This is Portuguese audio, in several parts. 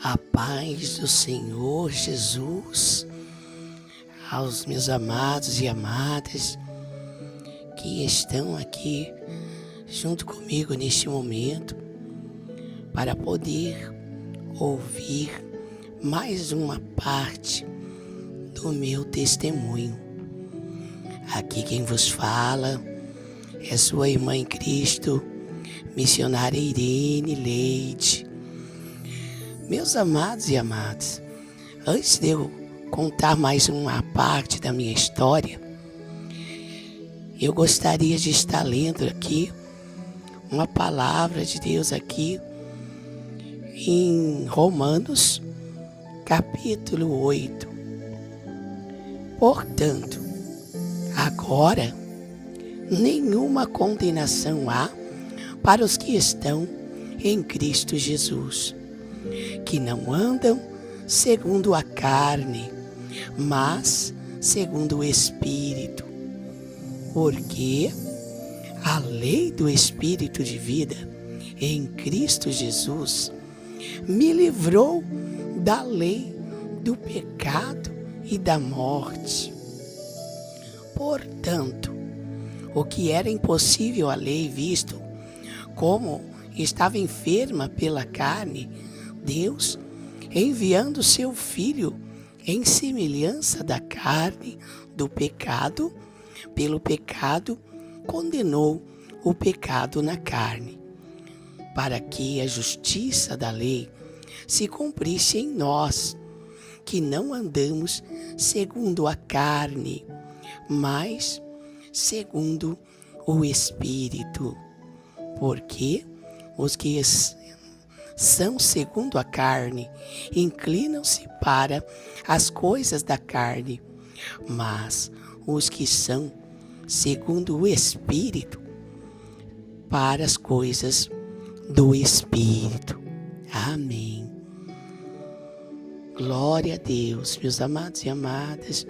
A paz do Senhor Jesus, aos meus amados e amadas que estão aqui junto comigo neste momento para poder ouvir mais uma parte do meu testemunho. Aqui quem vos fala é sua irmã em Cristo, missionária Irene Leite. Meus amados e amadas, antes de eu contar mais uma parte da minha história, eu gostaria de estar lendo aqui uma palavra de Deus aqui em Romanos, capítulo 8. Portanto, agora, nenhuma condenação há para os que estão em Cristo Jesus, que não andam segundo a carne, mas segundo o Espírito. Porque a lei do Espírito de vida em Cristo Jesus me livrou da lei do pecado e da morte. Portanto, o que era impossível à lei, visto como estava enferma pela carne, Deus, enviando seu Filho em semelhança da carne do pecado, pelo pecado, condenou o pecado na carne, para que a justiça da lei se cumprisse em nós, que não andamos segundo a carne, mas segundo o Espírito. Porque os que são segundo a carne inclinam-se para as coisas da carne, mas os que são segundo o Espírito para as coisas do Espírito. Amém. Glória a Deus, meus amados e amadas,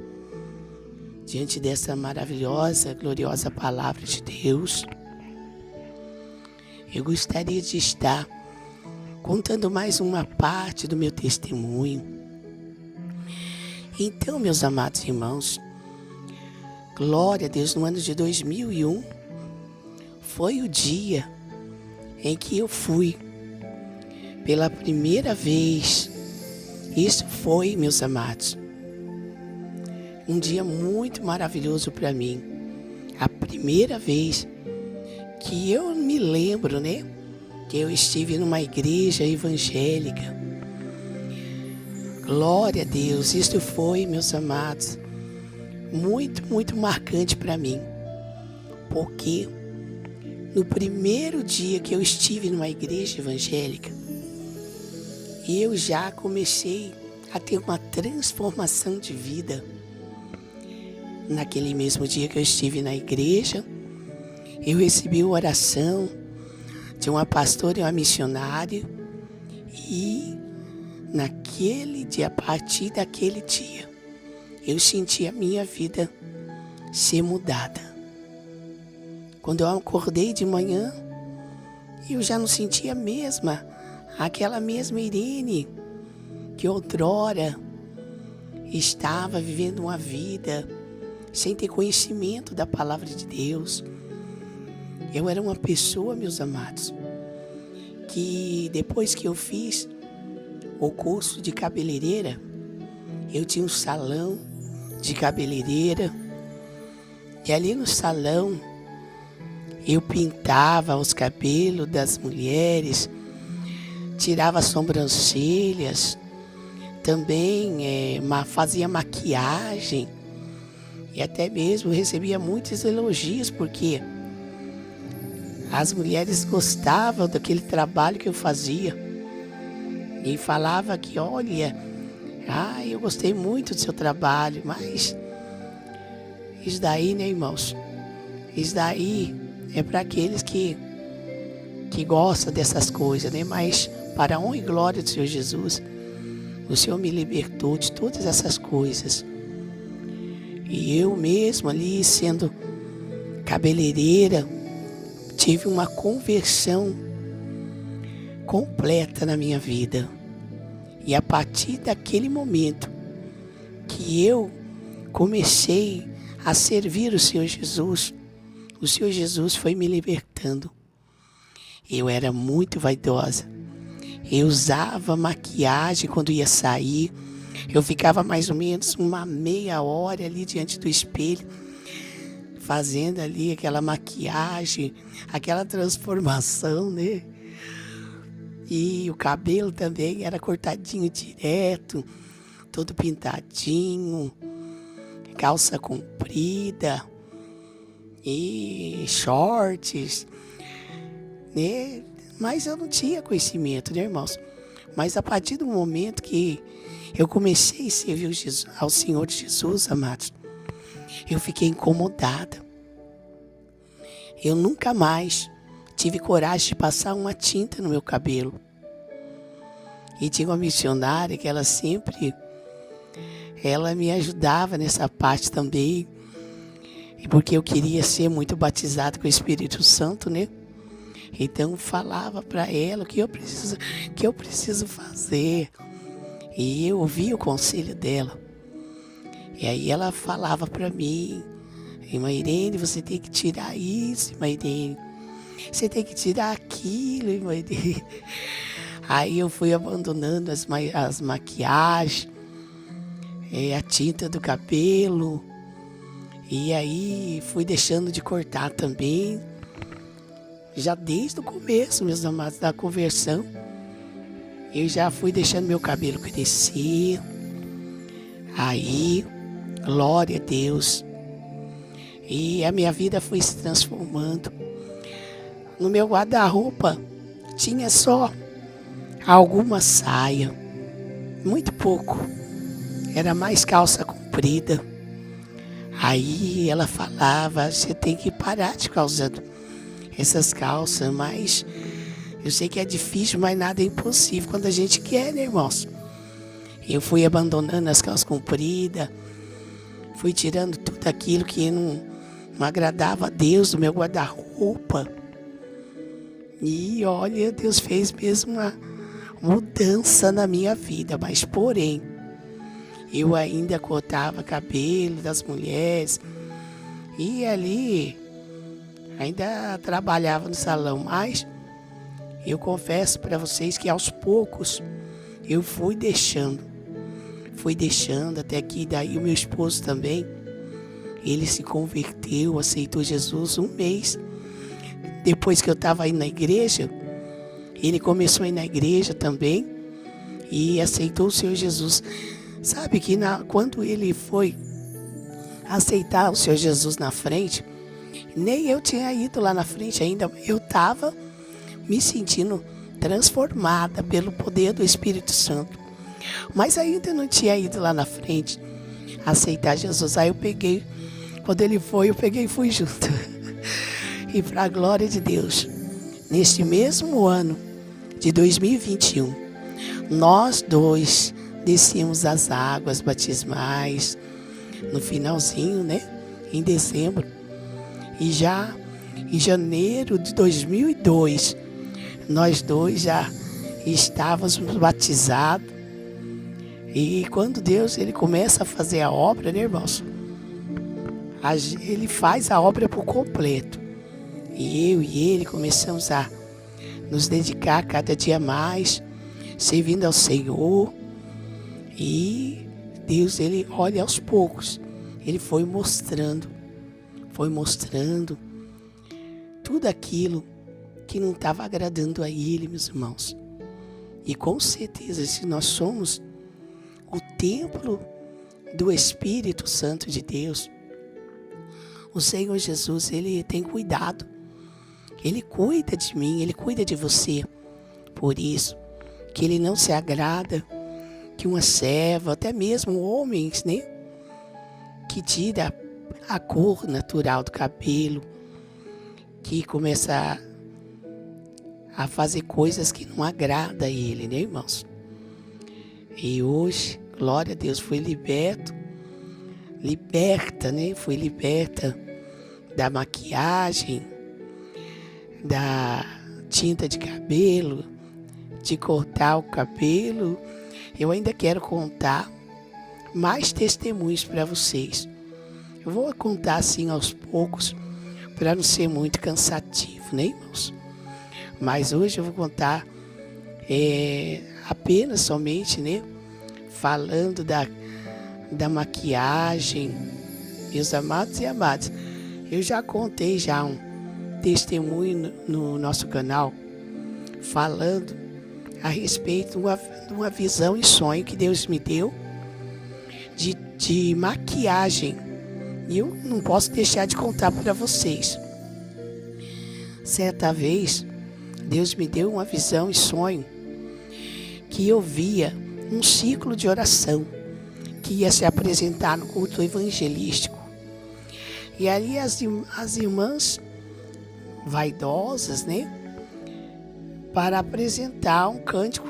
diante dessa maravilhosa, gloriosa palavra de Deus, eu gostaria de estar contando mais uma parte do meu testemunho. Então, meus amados irmãos, glória a Deus, no ano de 2001, foi o dia em que eu fui pela primeira vez. Isso foi, meus amados, um dia muito maravilhoso para mim. A primeira vez que eu me lembro, que eu estive numa igreja evangélica. Glória a Deus, isso foi, meus amados, muito, muito marcante para mim. Porque no primeiro dia que eu estive numa igreja evangélica, eu já comecei a ter uma transformação de vida. Naquele mesmo dia que eu estive na igreja, eu recebi uma oração de uma pastora e uma missionária, e naquele dia, a partir daquele dia, eu senti a minha vida ser mudada. Quando eu acordei de manhã, eu já não sentia aquela mesma Irene que outrora estava vivendo uma vida sem ter conhecimento da palavra de Deus. Eu era uma pessoa, meus amados, que depois que eu fiz o curso de cabeleireira, eu tinha um salão de cabeleireira, e ali no salão eu pintava os cabelos das mulheres, tirava as sobrancelhas, também fazia maquiagem, e até mesmo recebia muitos elogios, porque as mulheres gostavam daquele trabalho que eu fazia e falava que, olha, eu gostei muito do seu trabalho, mas isso daí, irmãos, isso daí é para aqueles que gostam dessas coisas, mas para a honra e glória do Senhor Jesus, o Senhor me libertou de todas essas coisas. E eu mesmo ali, sendo cabeleireira, tive uma conversão completa na minha vida. E a partir daquele momento que eu comecei a servir o Senhor Jesus foi me libertando. Eu era muito vaidosa. Eu usava maquiagem quando ia sair. Eu ficava mais ou menos uma meia hora ali diante do espelho, fazendo ali aquela maquiagem, aquela transformação, né? E o cabelo também era cortadinho direto, todo pintadinho, calça comprida e shorts, né? Mas eu não tinha conhecimento, né, irmãos? Mas a partir do momento que eu comecei a servir ao Senhor Jesus, amados, eu fiquei incomodada. Eu nunca mais tive coragem de passar uma tinta no meu cabelo. E tinha uma missionária que ela me ajudava nessa parte também. E porque eu queria ser muito batizado com o Espírito Santo, né? Então falava para ela o que eu preciso fazer. E eu ouvi o conselho dela. E aí ela falava para mim: irmã Irene, você tem que tirar isso, irmã Irene. Você tem que tirar aquilo, irmã Irene. Aí eu fui abandonando as maquiagens, a tinta do cabelo. E aí fui deixando de cortar também. Já desde o começo, meus amados, da conversão, eu já fui deixando meu cabelo crescer. Aí, glória a Deus. E a minha vida foi se transformando. No meu guarda-roupa tinha só alguma saia, muito pouco. Era mais calça comprida. Aí ela falava: você tem que parar de usar essas calças, mas eu sei que é difícil, mas nada é impossível quando a gente quer, né, irmãos? Eu fui abandonando as calças compridas, fui tirando tudo aquilo que não agradava a Deus do meu guarda-roupa. E olha, Deus fez mesmo uma mudança na minha vida, mas porém, eu ainda cortava cabelo das mulheres e ali ainda trabalhava no salão, mas eu confesso para vocês que aos poucos eu fui deixando até que daí o meu esposo também, ele se converteu, aceitou Jesus um mês depois que eu estava indo na igreja. Ele começou a ir na igreja também e aceitou o Senhor Jesus. Sabe que quando ele foi aceitar o Senhor Jesus na frente, nem eu tinha ido lá na frente ainda, eu estava me sentindo transformada pelo poder do Espírito Santo. Mas ainda não tinha ido lá na frente aceitar Jesus. Aí eu peguei, quando ele foi, eu peguei e fui junto. E para a glória de Deus, neste mesmo ano de 2021, nós dois descemos as águas batismais no finalzinho, né? Em dezembro. E já em janeiro de 2002, nós dois já estávamos batizados. E quando Deus ele começa a fazer a obra, né, irmãos? Ele faz a obra por completo. E eu e ele começamos a nos dedicar cada dia mais, servindo ao Senhor. E Deus, ele olha aos poucos, ele foi mostrando tudo aquilo que não estava agradando a ele, meus irmãos. E com certeza, se nós somos o templo do Espírito Santo de Deus, o Senhor Jesus, ele tem cuidado. Ele cuida de mim, ele cuida de você. Por isso que ele não se agrada que uma serva, até mesmo homens, né, que tira a cor natural do cabelo, que começa a fazer coisas que não agrada a ele, né, irmãos? E hoje, glória a Deus, fui liberta, né? Fui liberta da maquiagem, da tinta de cabelo, de cortar o cabelo, eu ainda quero contar mais testemunhos para vocês. Eu vou contar assim aos poucos, para não ser muito cansativo, né, irmãos? Mas hoje eu vou contar apenas somente, né, falando da maquiagem. Meus amados e amadas, eu já contei já um testemunho no nosso canal, falando a respeito de uma visão e sonho que Deus me deu de maquiagem. E eu não posso deixar de contar para vocês. Certa vez, Deus me deu uma visão e sonho que eu via um ciclo de oração que ia se apresentar no culto evangelístico. E ali as irmãs vaidosas, né, para apresentar um cântico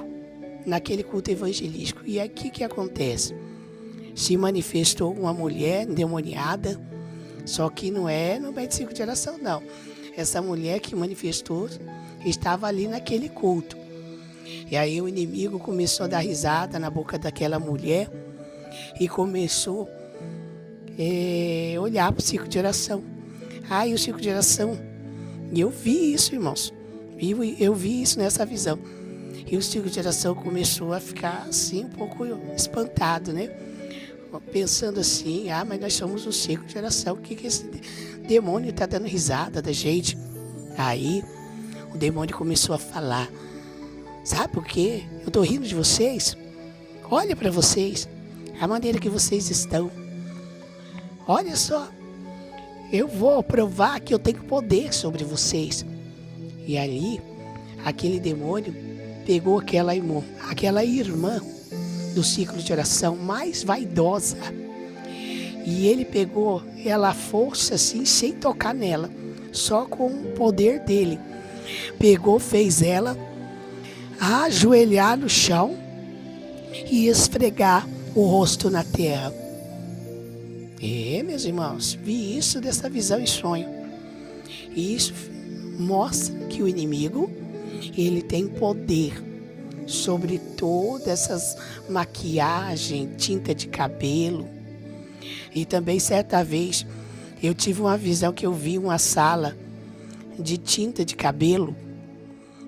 naquele culto evangelístico. E aqui que acontece? Se manifestou uma mulher endemoniada, só que não é no meio de ciclo de oração, não. Essa mulher que manifestou estava ali naquele culto. E aí o inimigo começou a dar risada na boca daquela mulher e começou a olhar para o ciclo de oração. E o ciclo de oração, e eu vi isso, irmãos. Eu vi isso nessa visão. E o ciclo de oração começou a ficar assim um pouco espantado, né? Pensando assim, mas nós somos um ciclo de oração. O que esse demônio está dando risada da gente? Aí o demônio começou a falar: sabe por quê? Eu estou rindo de vocês. Olha para vocês, a maneira que vocês estão. Olha só, eu vou provar que eu tenho poder sobre vocês. E ali, aquele demônio pegou aquela irmã do ciclo de oração mais vaidosa. E ele pegou ela à força assim, sem tocar nela, só com o poder dele. Pegou, fez ela ajoelhar no chão e esfregar o rosto na terra. Meus irmãos, vi isso dessa visão e sonho. E isso mostra que o inimigo, ele tem poder sobre todas essas maquiagem, tinta de cabelo. E também certa vez eu tive uma visão que eu vi uma sala de tinta de cabelo.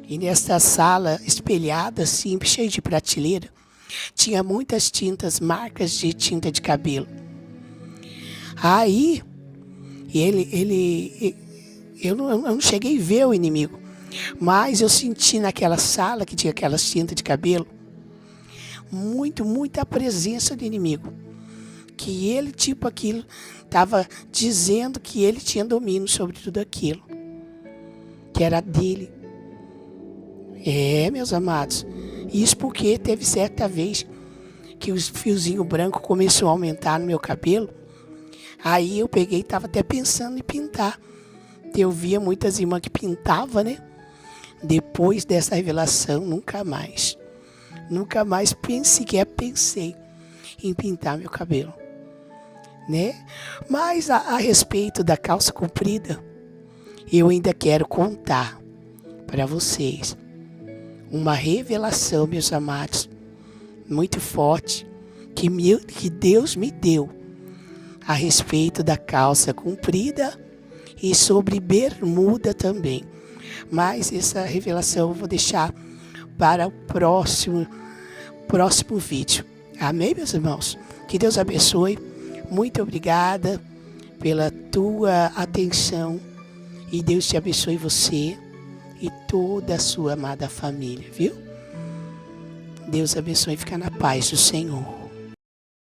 E nessa sala espelhada assim, cheia de prateleira, tinha muitas tintas, marcas de tinta de cabelo. Aí eu não cheguei a ver o inimigo, mas eu senti naquela sala que tinha aquelas tintas de cabelo muita presença do inimigo. Que ele, tipo aquilo, estava dizendo que ele tinha domínio sobre tudo aquilo, que era dele. Meus amados, isso porque teve certa vez que os fiozinhos brancos começou a aumentar no meu cabelo. Aí eu peguei e estava até pensando em pintar. Eu via muitas irmãs que pintavam, né? Depois dessa revelação, nunca mais sequer pensei em pintar meu cabelo, né? Mas a respeito da calça comprida, eu ainda quero contar para vocês uma revelação, meus amados, muito forte, que Deus me deu a respeito da calça comprida e sobre bermuda também. Mas essa revelação eu vou deixar para o próximo vídeo. Amém, meus irmãos? Que Deus abençoe. Muito obrigada pela tua atenção. E Deus te abençoe você e toda a sua amada família, viu? Deus abençoe e fica na paz do Senhor.